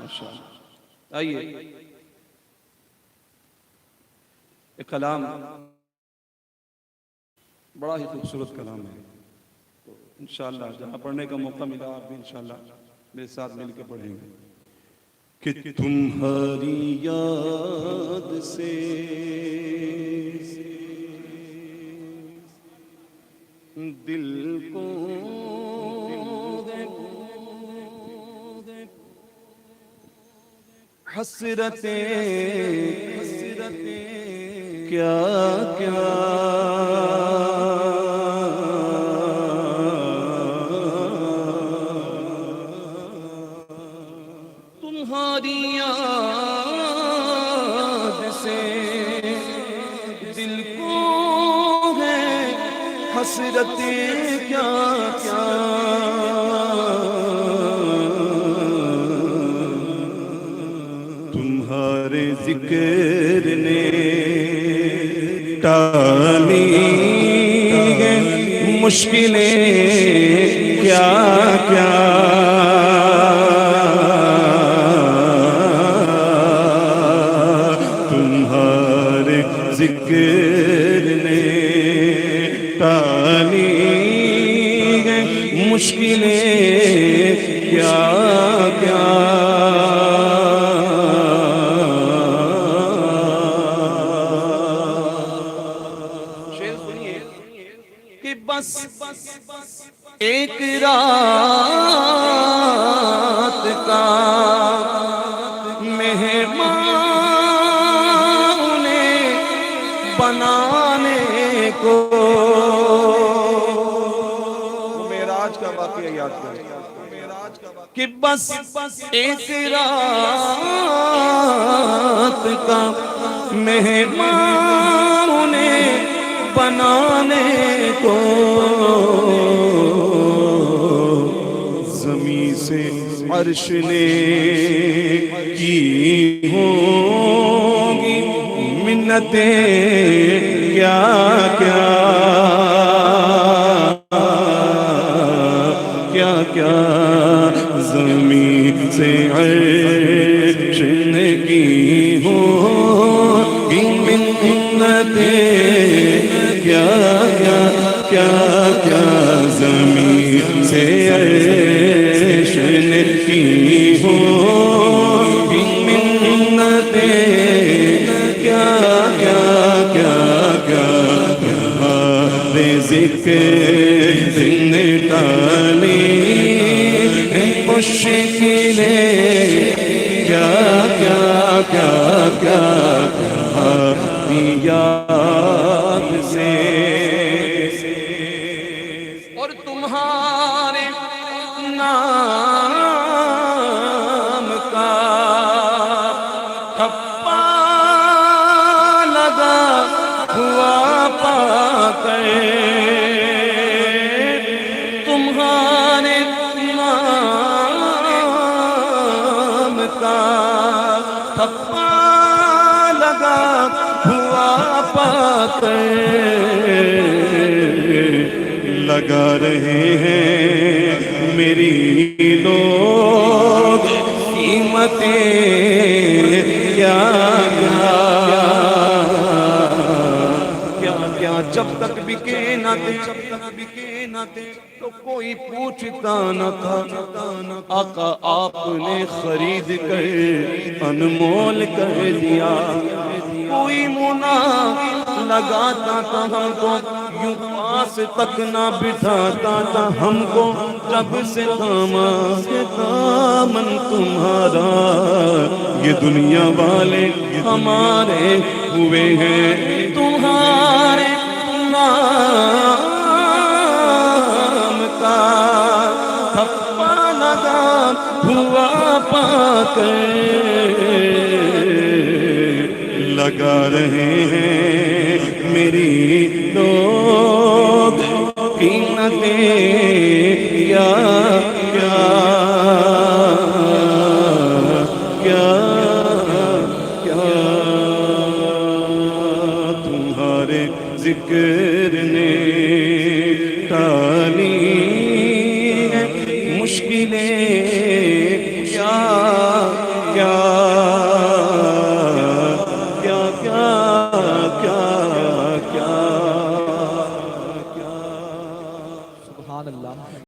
ماشاءاللہ. آئیے ایک کلام بڑا ہی خوبصورت کلام ہے، تو انشاءاللہ جہاں پڑھنے کا موقع ملا آپ بھی انشاءاللہ میرے ساتھ مل کے پڑھیں گے. کہ تمہاری یاد سے دل کو حسرتیں کیا کیا تمہاری یاد سے دل کو ہے حسرتیں کیا کیا تمہارے ذکر نے ٹالی ہے مشکلیں کیا کیا تمہارے ذکر نے ٹالی ہے مشکلیں کیا کیا بس ایک رات کا مہمان انہیں بنانے کو معراج کا واقعہ یاد کریں کہ بس ایک رات کا مہمان انہیں بنانے کو زمین سے عرش نے کی ہوں گی منتیں کیا کیا کیا کیا زمین سے عرش نے کی ہوں گی منتیں کیا کیا کیا کیا زمین سے عرش نے کی ہوگی منتیں کیا کیا کیا کیا تمہارے ذکر نے ٹالی مشکلیں کیا کیا کیا کیا تمہاری یاد سے اور تمہارے نام کا ٹھپا لگا ہوا پا کر تمہارے نام کا ٹھپا لگا ہوا پا کر لگا رہے ہیں میری لوگ قیمتیں کیا کیا کیا جب تک بکے نہ تھے تو کوئی پوچھتا نہ تھا آقا آپ نے خرید کر انمول کر دیا کوئی منا لگاتا تھا ہم کو یوں پاس تک نہ بٹھاتا تھا ہم کو جب سے دامن تمہارا یہ دنیا والے ہمارے ہوئے ہیں تمہارے نام کا ٹھپا لگا ہوا پا کر لگا رہے ہیں میری لوگ قیمتیں کیا کیا کیا کیا تمہارے ذکر نے ٹالی ہے مشکلیں کیا سبحان اللہ.